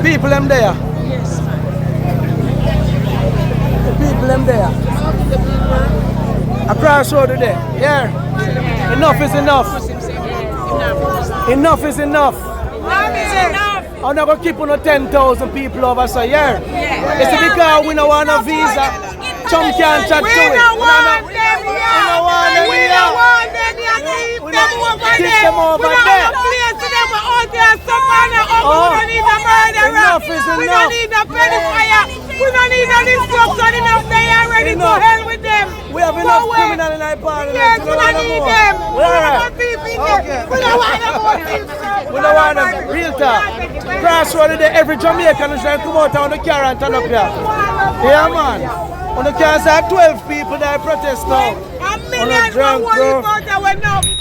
people them there. Yes, man. The people them there. Across road today. Yeah. Enough is enough. Enough is enough. I'm not going to keep on 10,000 people over, so yeah. It's because we don't want a visa. Chum can't chat to it. We don't want them. We don't want them. We don't want them. We don't want a place for them. We're out there suffering. We don't need a murderer. Enough is enough. We don't need a pedophile. We don't need a destruction. Enough. They are ready to hell with them. We have enough criminal in our parliament. Yes, we don't need them. We don't want people there. We don't want them more people. We don't want them. Real talk. Crossroad today, every Jamaican is trying to come out on the car and turn up here. Yeah, man. On the car, say 12 people that protest now.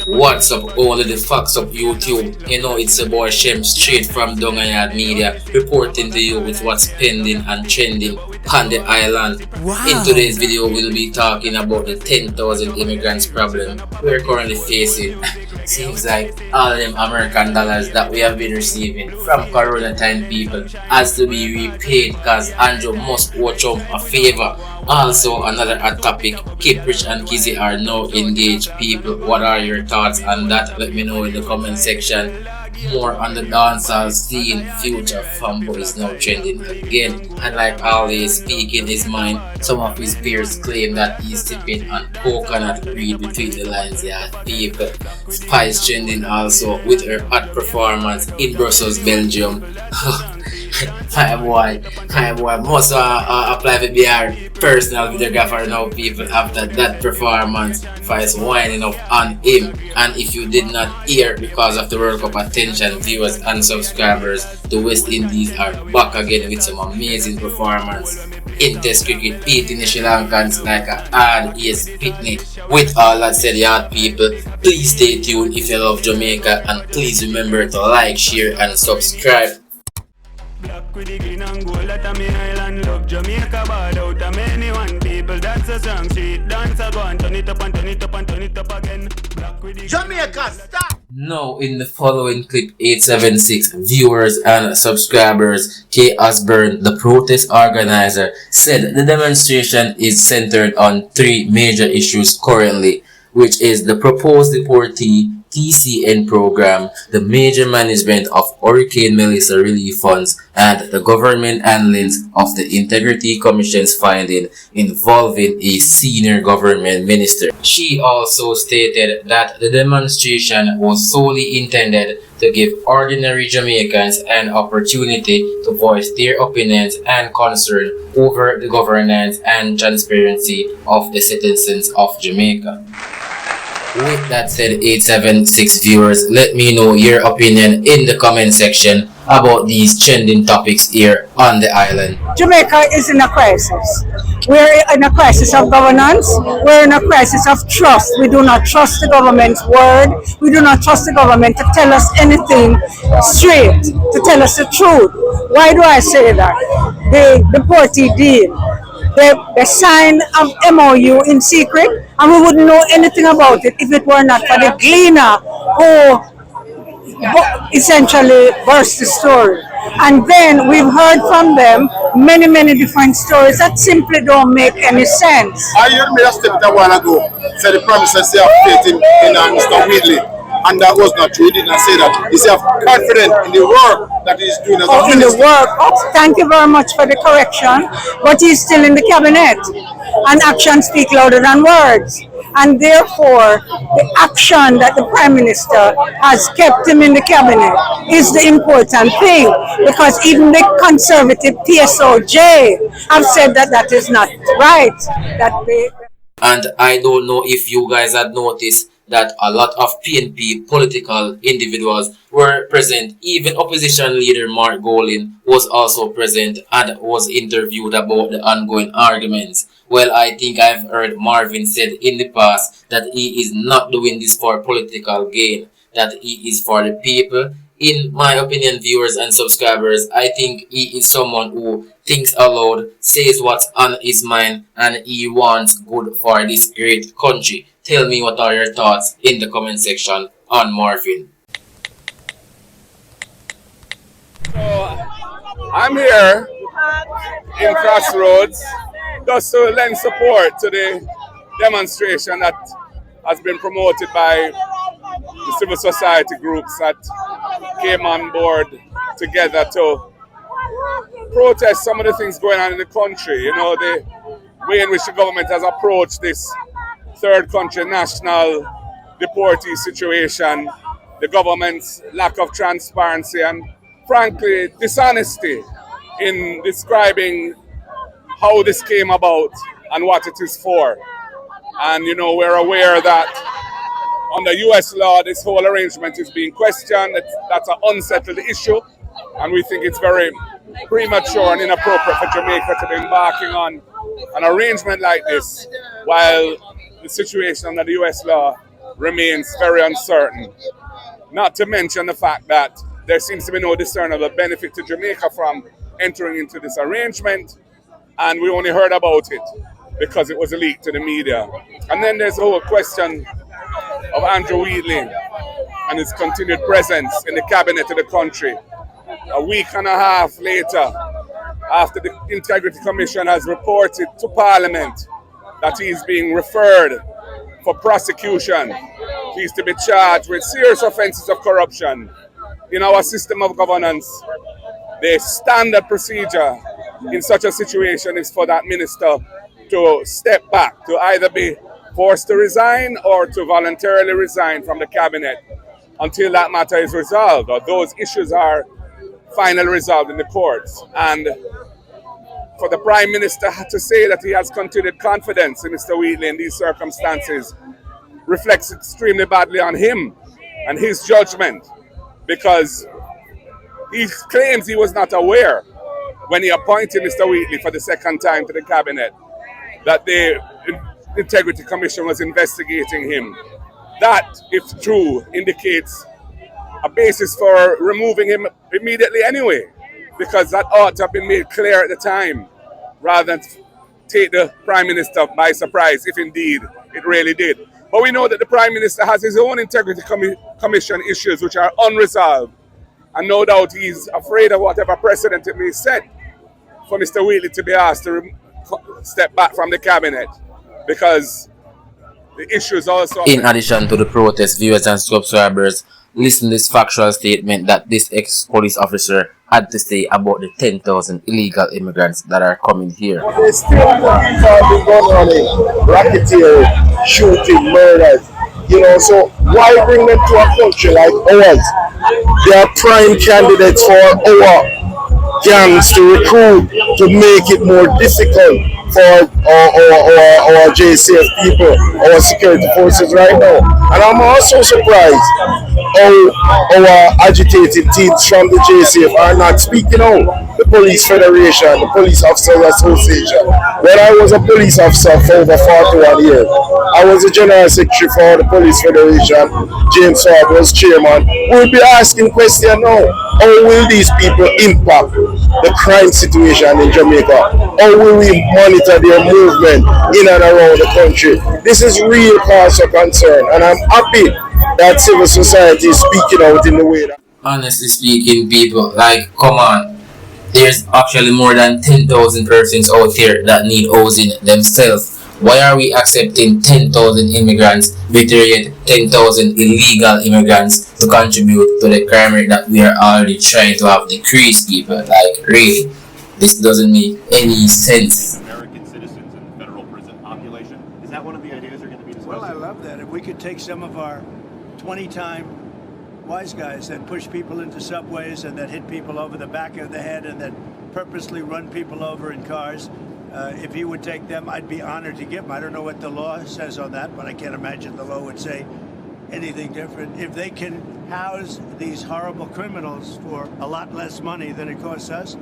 What's up, all of the facts of YouTube? You know, it's a boy Shem straight from Yaad Media, reporting to you with what's pending and trending on the island. In today's video, we'll be talking about the 10,000 immigrants problem we're currently facing. Seems like all them American dollars that we have been receiving from Corona time people has to be repaid because Andrew must watch out a favor. Also, another hot topic, Kiprich and Kizzy are now engaged people. What are your thoughts on that? Let me know in the comment section. More on the dancehall scene, future Fambo is now trending again, and like always, speaking his mind, some of his peers claim that he's sipping on coconut. Read between the lines, yeah, people. Spice trending also with her hot performance in Brussels, Belgium. My boy must apply for BR personal videographer now, people, after that performance. Spice winding up on him. And if you did not hear, because of the World Cup attention, viewers and subscribers, the West Indies are back again with some amazing performance in Test cricket, beating the Sri Lankans like a hard ace picnic. With all that said, Yaad people, please stay tuned if you love Jamaica, and please remember to like, share and subscribe. Black with the green and gold, that a me island love Jamaica bad out of many one people. That's a song, street dance a go and turn it up and turn it up and turn it up again. Black with the Jamaica, stop! Now in the following clip, 876 viewers and subscribers, K. Osborne, the protest organizer, said the demonstration is centered on three major issues currently, which is the proposed deportee TCN program, the major management of Hurricane Melissa relief funds, and the government handlings of the Integrity Commission's finding involving a senior government minister. She also stated that the demonstration was solely intended to give ordinary Jamaicans an opportunity to voice their opinions and concern over the governance and transparency of the citizens of Jamaica. With that said, 876 viewers, let me know your opinion in the comment section about these trending topics here on the island. Jamaica is in a crisis. We're in a crisis of governance. We're in a crisis of trust. We do not trust the government's word. We do not trust the government to tell us anything straight, to tell us the truth. Why do I say that? The deportee deal. They signed an MOU in secret, and we wouldn't know anything about it if it were not for the gleaner who essentially burst the story. And then we've heard from them many different stories that simply don't make any sense. I heard me a step a while ago, said the Prime Minister say have faith in Mr. Wheatley, and that was not true. He did not say that. He said confident in the work that he's doing as a in the minister. work. Oh, thank you very much for the correction. But he's still in the cabinet, and actions speak louder than words. And therefore, the action that the Prime Minister has kept him in the cabinet is the important thing, because even the conservative PSOJ have said that that is not right. And I don't know if you guys had noticed that a lot of PNP political individuals were present. Even opposition leader Mark Golin was also present and was interviewed about the ongoing arguments. Well, I think I've heard Marvin said in the past that he is not doing this for political gain, that he is for the people. In my opinion, viewers and subscribers, I think he is someone who thinks aloud, says what's on his mind, and he wants good for this great country. Tell me what are your thoughts in the comment section on Marvin. So, I'm here in Crossroads just to lend support to the demonstration that has been promoted by the civil society groups that came on board together to protest some of the things going on in the country. You know, the way in which the government has approached this third country national deportee situation, the government's lack of transparency and frankly dishonesty in describing how this came about and what it is for. And you know, we're aware that under US law this whole arrangement is being questioned. That's an unsettled issue, and we think it's very premature and inappropriate for Jamaica to be embarking on an arrangement like this while the situation under the US law remains very uncertain. Not to mention the fact that there seems to be no discernible benefit to Jamaica from entering into this arrangement, and we only heard about it because it was leaked to the media. And then there's the whole question of Andrew Wheatley and his continued presence in the cabinet of the country. A week and a half later, after the Integrity Commission has reported to Parliament that he's being referred for prosecution, he's to be charged with serious offences of corruption. In our system of governance, the standard procedure in such a situation is for that minister to step back, to either be forced to resign or to voluntarily resign from the cabinet until that matter is resolved or those issues are finally resolved in the courts. And for the Prime Minister to say that he has continued confidence in Mr. Wheatley in these circumstances reflects extremely badly on him and his judgment, because he claims he was not aware when he appointed Mr. Wheatley for the second time to the cabinet that the Integrity Commission was investigating him. That, if true, indicates a basis for removing him immediately anyway, because that ought to have been made clear at the time, rather than take the Prime Minister by surprise, if indeed it really did. But we know that the Prime Minister has his own Integrity Commission issues which are unresolved, and no doubt he's afraid of whatever precedent it may set for Mr. Wheatley to be asked to step back from the cabinet, because the issues also... In addition to the protest, viewers and subscribers, listen to this factual statement that this ex-police officer had to say about the 10,000 illegal immigrants that are coming here. There's still people going running, racketeering, shooting, murders. You know, so why bring them to a country like ours? They are prime candidates for our gangs to recruit, to make it more difficult for our JCF people, our security forces right now. And I'm also surprised how our agitated teams from the JCF are not speaking out. The Police Federation, the Police Officers Association. When I was a police officer for over 41 years, I was the General Secretary for the Police Federation. James Saab was chairman. We'll be asking questions now. How will these people impact the crime situation in Jamaica? How will we monitor their movement in and around the country? This is real cause for concern, and I'm happy that civil society is speaking out in the way that... Honestly speaking, people, like, come on. There's actually more than 10,000 persons out here that need housing themselves. Why are we accepting 10,000 immigrants with yet 10,000 illegal immigrants to contribute to the crime rate that we are already trying to have decreased, people? Like, really, this doesn't make any sense. American citizens in the federal prison population. Is that one of the ideas they're going to be discussing? Well, I love that. If we could take some of our 20-time wise guys that push people into subways and that hit people over the back of the head and that purposely run people over in cars, if he would take them, I'd be honored to give them. I don't know what the law says on that, but I can't imagine the law would say anything different. If they can house these horrible criminals for a lot less money than it costs us,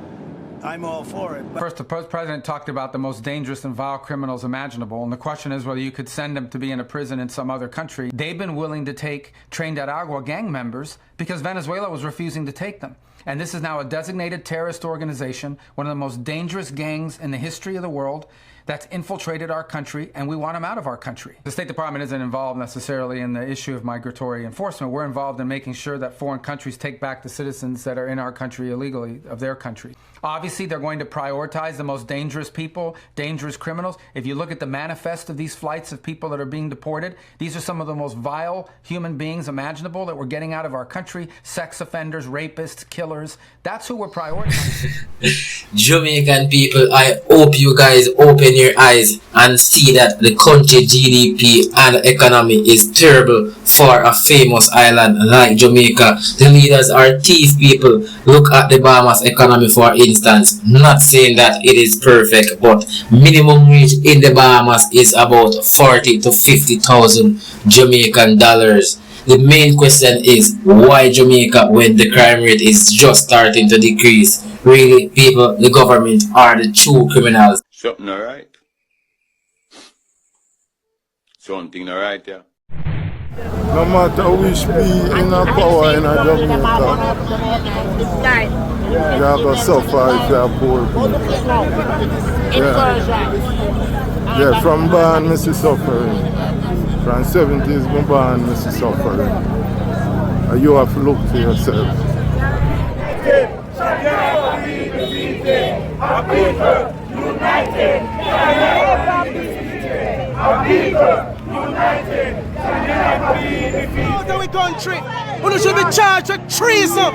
I'm all for it. First, the president talked about the most dangerous and vile criminals imaginable, and the question is whether you could send them to be in a prison in some other country. They've been willing to take Trained at Agua gang members because Venezuela was refusing to take them. And this is now a designated terrorist organization, one of the most dangerous gangs in the history of the world, that's infiltrated our country, and we want them out of our country. The State Department isn't involved necessarily in the issue of migratory enforcement. We're involved in making sure that foreign countries take back the citizens that are in our country illegally, of their country. Obviously, they're going to prioritize the most dangerous people, dangerous criminals. If you look at the manifest of these flights of people that are being deported, these are some of the most vile human beings imaginable that we're getting out of our country. Sex offenders, rapists, killers. That's who we're prioritizing. Jamaican people, I hope you guys open your eyes and see that the country GDP and economy is terrible for a famous island like Jamaica. The leaders are thief people. Look at the Bahamas economy, for instance. Not saying that it is perfect, but minimum wage in the Bahamas is about 40 to 50,000 Jamaican dollars. The main question is, why Jamaica when the crime rate is just starting to decrease? Really, people, the government are the true criminals. Something alright. Something alright, yeah. No matter which be in a power in a Jamaica, you are going to suffer if you are poor people. Yeah, from born, I see suffering. From 70s, I born, I see suffering. And you have to look for yourself. Our people united, our people united, out of the country, we should be charged with treason.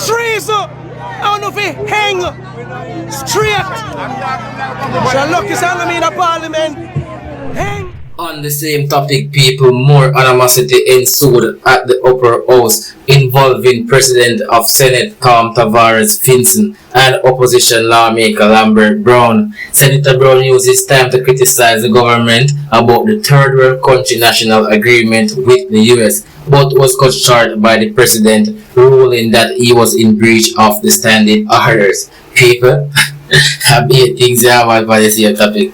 Treason! I don't know if we hang straight. So look, it's enemy in the parliament. Hang. On the same topic, people, more animosity ensued at the upper house involving President of Senate Tom Tavares Finson and opposition lawmaker Lambert Brown. Senator Brown used his time to criticize the government about the third world country national agreement with the US, but was cut short by the president ruling that he was in breach of the standing orders. People, have been things about for the same topic.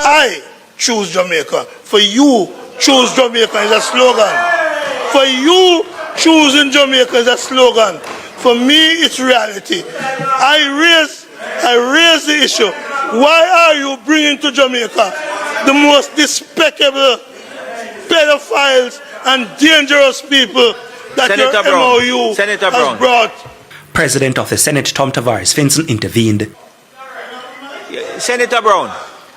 I choose Jamaica. For you, choose Jamaica is a slogan. For you, choosing Jamaica is a slogan. For me, it's reality. I raise the issue. Why are you bringing to Jamaica the most despicable pedophiles and dangerous people that Senator your MOU has brought? President of the Senate Tom Tavares Finson intervened. Senator Brown,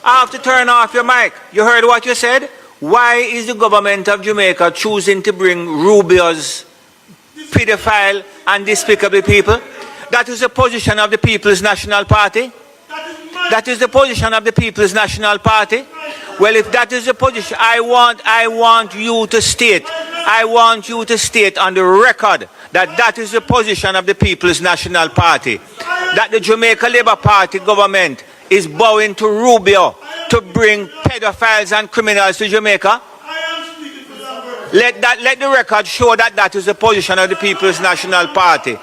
I have to turn off your mic. You heard what you said? Why is the government of Jamaica choosing to bring Rubio's pedophile and despicable people? That is the position of the People's National Party. That is the position of the People's National Party. Well, if that is the position, I want you to state on the record that that is the position of the People's National Party. That the Jamaica Labour Party government is bowing to Rubio to bring pedophiles and criminals to Jamaica. Let the record show that that is the position of the People's National Party.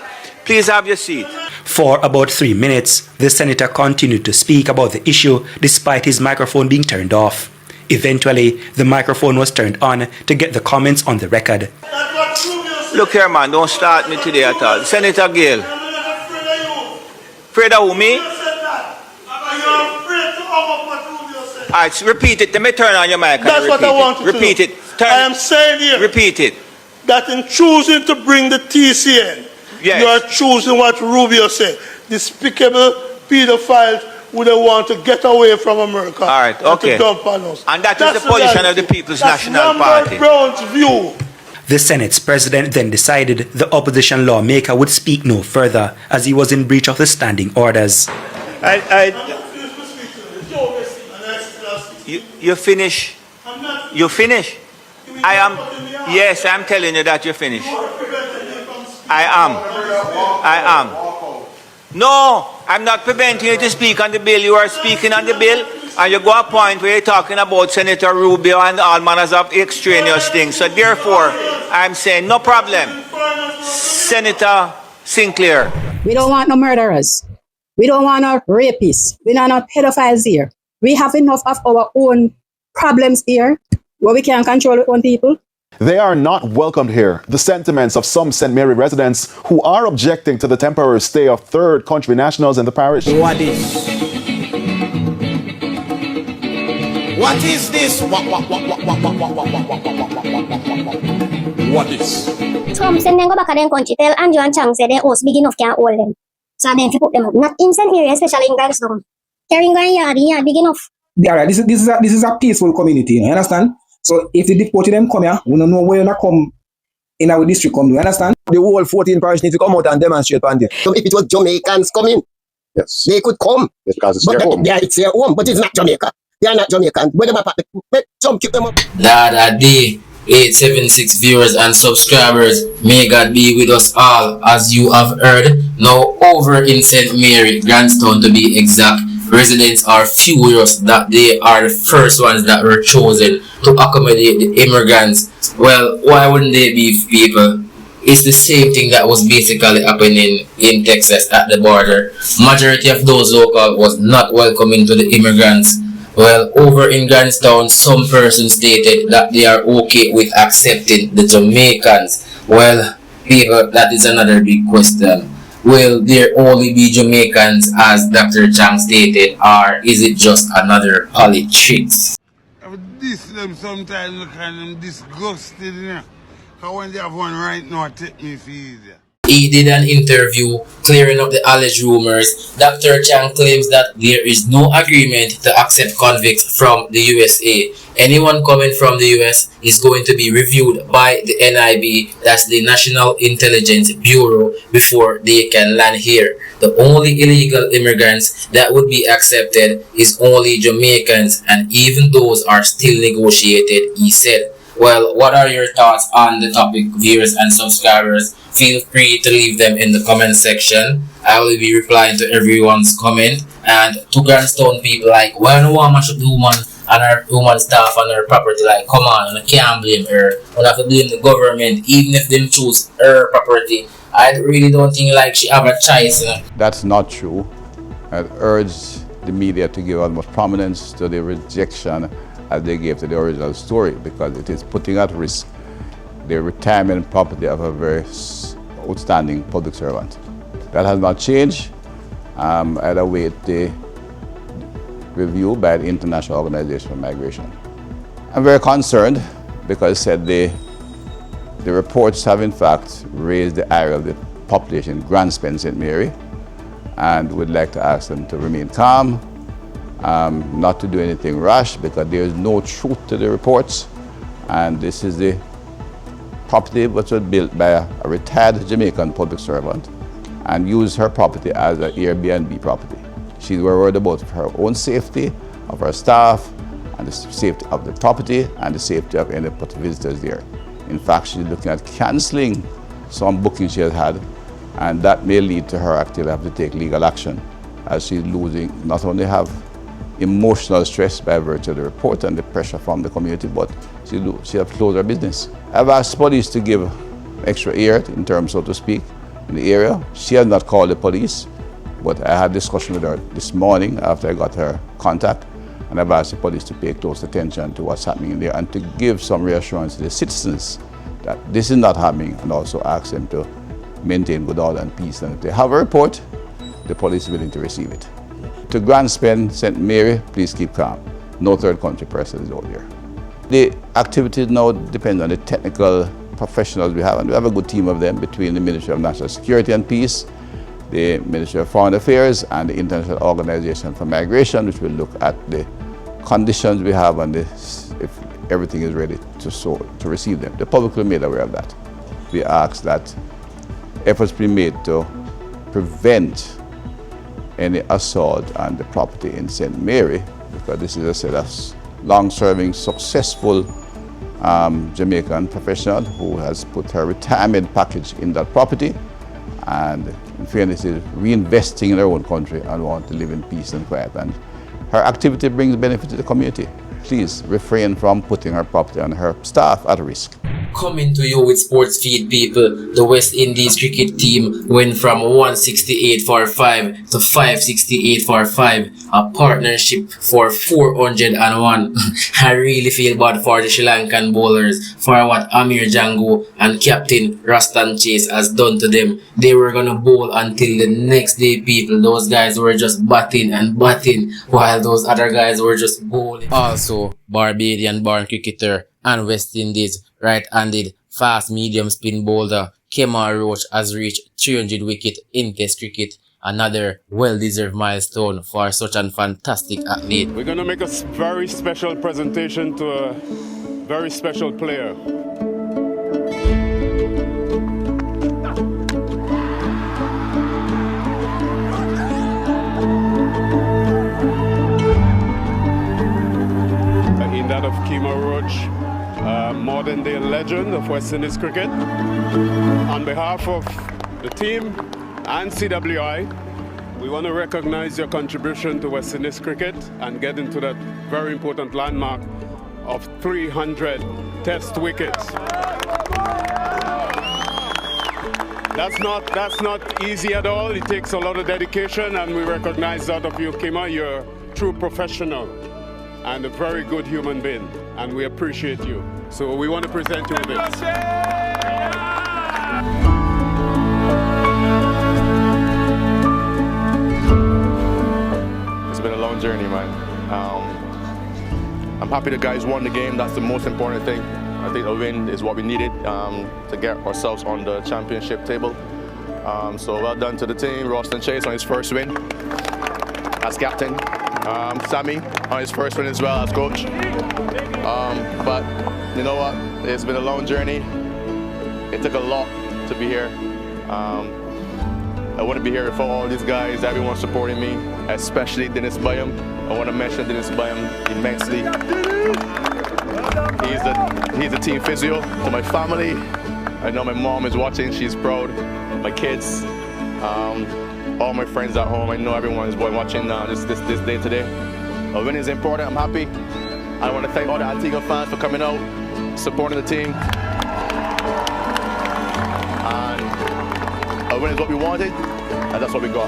Please have your seat. For about 3 minutes, the senator continued to speak about the issue despite his microphone being turned off. Eventually, the microphone was turned on to get the comments on the record. Look here, man, don't start me today at all. Senator Gale. Afraid of who, me? Alright, repeat it. Let me turn on your mic. That's what I want to repeat it. I am saying here. Repeat it. That in choosing to bring the TCN, yes, you are choosing what Rubio said. Despicable pedophiles would want to get away from America. All right, okay. And to dump on us. And that is the position of the People's National Party. Brown's view. The Senate's president then decided the opposition lawmaker would speak no further as he was in breach of the standing orders. You finish? You finish? Yes, I'm telling you that you finish. I am. No, I'm not preventing you to speak on the bill. You are speaking on the bill, and you go a point where you're talking about Senator Rubio and all manners of extraneous things. So therefore, I'm saying no problem. Senator Sinclair. We don't want no murderers. We don't want no rapists. We don't want no pedophiles here. We have enough of our own problems here where we can't control our own people. They are not welcomed here. The sentiments of some St. Mary residents who are objecting to the temporary stay of third country nationals in the parish. What is? What is this? What is? Tom send them go back to them country. Tell Andrew and Chang say they host big enough can't hold them. So then to put them up. Not in St. Mary, especially in Granstown. Carrying going yard big enough. Yeah, right. This is a peaceful community, you understand? So if the deported them come here, we don't know where they come in our district come, you understand? The whole 14 parish need to come out and demonstrate on this. So if it was Jamaicans coming, yes, they could come. Yes, because it's their home. Yeah, it's their home, but it's not Jamaica. They are not Jamaicans. Where them up, jump, keep them up. That day, 876 viewers and subscribers, may God be with us all. As you have heard, now over in St. Mary, Grandstown to be exact, residents are furious that they are the first ones that were chosen to accommodate the immigrants. Well, why wouldn't they be, people? It's the same thing that was basically happening in Texas at the border. Majority of those local was not welcoming to the immigrants. Well, over in Grandstown, some person stated that they are okay with accepting the Jamaicans. Well, people, that is another big question. Will there only be Jamaicans, as Dr. Chang stated, or is it just another politics? This them sometimes look at them disgusted, you know. Because when they have one right now, take me for easier. He did an interview clearing up the alleged rumors. Dr. Chang claims that there is no agreement to accept convicts from the USA. Anyone coming from the US is going to be reviewed by the NIB, that's the National Intelligence Bureau, before they can land here. The only illegal immigrants that would be accepted is only Jamaicans, and even those are still negotiated, he said. Well, what are your thoughts on the topic, viewers and subscribers? Feel free to leave them in the comment section. I will be replying to everyone's comment. And to Grandstown people, like, why no one should do woman and her woman staff and her property? Like, come on, you can't blame her. You have to blame the government, even if they choose her property. I really don't think like she have a choice. You know? That's not true. I urge the media to give utmost prominence to the rejection as they gave to the original story, because it is putting at risk the retirement property of a very outstanding public servant. That has not changed. I'd await the review by the International Organization for Migration. I'm very concerned because it said the reports have in fact raised the ire of the population in Grandstown, St. Mary, and would like to ask them to remain calm, not to do anything rash, because there is no truth to the reports, and this is the property which was built by a retired Jamaican public servant and used her property as an Airbnb property. She's worried about her own safety, of her staff, and the safety of the property and the safety of any visitors there. In fact, she's looking at cancelling some bookings she has had, and that may lead to her actually have to take legal action, as she's losing, not only have emotional stress by virtue of the report and the pressure from the community, but she has to close her business. I've asked police to give extra ear, in terms, so to speak, in the area. She has not called the police, but I had a discussion with her this morning after I got her contact, and I've asked the police to pay close attention to what's happening in there and to give some reassurance to the citizens that this is not happening, and also ask them to maintain good order and peace. And if they have a report, the police is willing to receive it. To Grandstown, St. Mary, please keep calm. No third country person is out there. The activities now depend on the technical professionals we have, and we have a good team of them between the Ministry of National Security and Peace, the Ministry of Foreign Affairs, and the International Organization for Migration, which will look at the conditions we have and if everything is ready to receive them. The public will be made aware of that. We ask that efforts be made to prevent any assault on the property in St. Mary, because this is a set of long-serving, successful Jamaican professional who has put her retirement package in that property, and in fairness is reinvesting in her own country and want to live in peace and quiet. And her activity brings benefit to the community. Please refrain from putting her property and her staff at risk. Coming to you with sports feed, people. The West Indies cricket team went from 168 for 5 to 568 for 5. A partnership for 401. I really feel bad for the Sri Lankan bowlers for what Amir Jango and Captain Rastan Chase has done to them. They were gonna bowl until the next day, people. Those guys were just batting and batting while those other guys were just bowling. Also, Barbadian-born cricketer and West Indies right-handed fast medium spin bowler Kemar Roach has reached 300 wickets in Test cricket, another well-deserved milestone for such a fantastic athlete. We're going to make a very special presentation to a very special player. In that of Kemar Roach, modern-day legend of West Indies cricket. On behalf of the team and CWI, we want to recognize your contribution to West Indies cricket and get into that very important landmark of 300 Test wickets. That's not easy at all. It takes a lot of dedication, and we recognize that of you, Kemar. You're a true professional and a very good human being, and we appreciate you. So we want to present you with this. It's been a long journey, man. I'm happy the guys won the game. That's the most important thing. I think a win is what we needed to get ourselves on the championship table. So well done to the team. Roston Chase on his first win as captain. Sammy on his first win as well as coach. But you know what? It's been a long journey. It took a lot to be here. I wouldn't be here without all these guys, everyone supporting me, especially Dennis Bayam. I want to mention Dennis Bayam immensely. He's a team physio to my family. I know my mom is watching, she's proud. My kids, all my friends at home, I know everyone's watching this day today. A win is important, I'm happy. I want to thank all the Antigua fans for coming out, supporting the team. And a win is what we wanted, and that's what we got.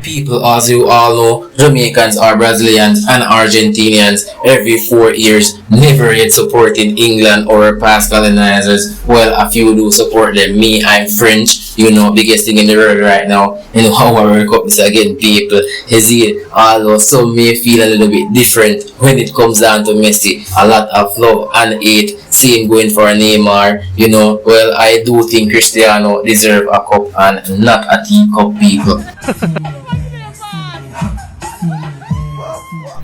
People, as you all know, Jamaicans are Brazilians and Argentinians every 4 years, never yet supporting England or past colonizers. Well, a few do support them. Me, I'm French, you know, biggest thing in the world right now. And how I World Cup is again, people. Hesitate, although some may feel a little bit different when it comes down to Messi. A lot of love and hate, same going for Neymar, you know. Well, I do think Cristiano deserves a cup and not a teacup, people.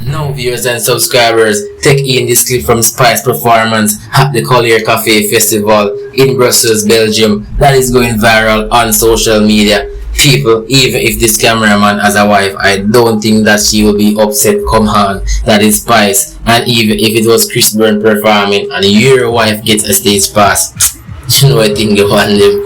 Now viewers and subscribers, take in this clip from Spice performance at the Collier Cafe Festival in Brussels, Belgium, that is going viral on social media. People, even if this cameraman has a wife, I don't think that she will be upset. Come on, that is Spice. And even if it was Chris Brown performing and your wife gets a stage pass, you know I think you want them.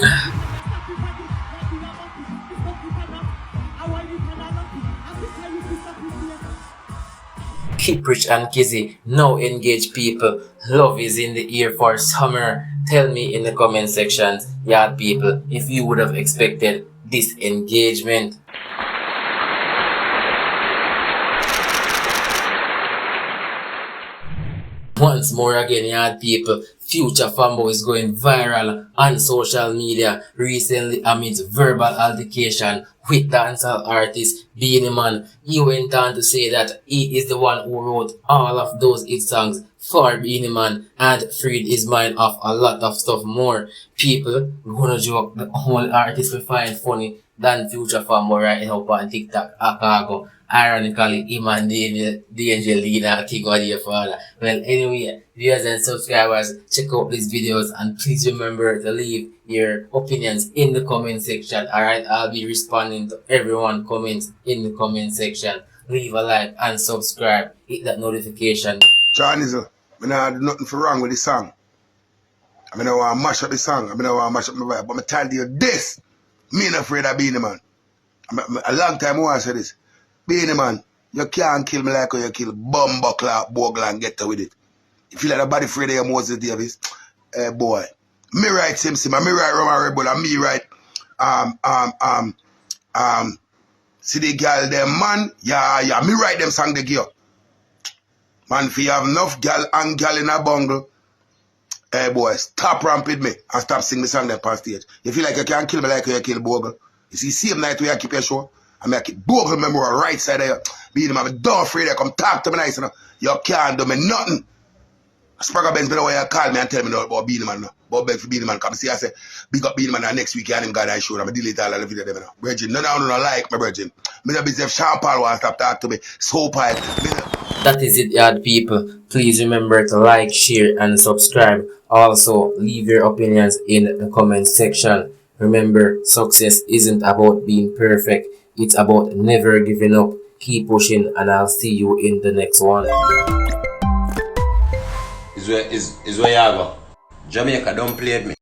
Kiprich and Kizzy, now engaged people. Love is in the air for summer. Tell me in the comment sections, Yaad people, if you would have expected this engagement. Once more again, Yaad people, future Fambo is going viral on social media recently amidst verbal altercation with dancehall artist Beenie Man. He went on to say that he is the one who wrote all of those hit songs for Beenie Man and freed his mind of a lot of stuff more. People gonna joke the whole artist will find funny than future Fambo right now on TikTok, Akago. Ironically, him and the Angelina King of the father. Well, anyway, viewers and subscribers, check out these videos and please remember to leave your opinions in the comment section. Alright, I'll be responding to everyone comments in the comment section. Leave a like and subscribe. Hit that notification. Chinese, I don't do nothing for wrong with the song. I mean, I want to mash up the song. I mean, I want to mash up my vibe. But I tell you this, me not afraid of Beenie Man. A long time I want to say this. Beenie Man, You can't kill me like how you kill Bumbuckler, Bogle and get with it. You feel like the body afraid of your Moses Davis? Hey boy. Me write Simpson, me write Roman Rebel, and me write see the girl them man, yeah, me write them song they give. Man, if you have enough girl and girl in a bungle, hey boy, stop ramping me and stop singing the song them on stage. You feel like you can't kill me like you kill Bogle. You see, same night where you keep your show, I mean, I keep Bogle member right side of you. Beat him, I'm don't afraid to come talk to me nice, you know. You can't do me nothing. Spragga Benz, but why you call me and tell me about Beanie Man, about beg for Beanie Man. Come see, I say, big up Beanie Man, and next week, you and him got that show, I'm delete all of the video, them, you know. Virgin, none of them don't like my virgin. Me not busy if Sean Paul wants to stop talking to me, so pipe. That is it, Yaad people. Please remember to like, share, and subscribe. Also, leave your opinions in the comment section. Remember, success isn't about being perfect. It's about never giving up. Keep pushing, and I'll see you in the next one. Is where you go. Jamaica don't play with me.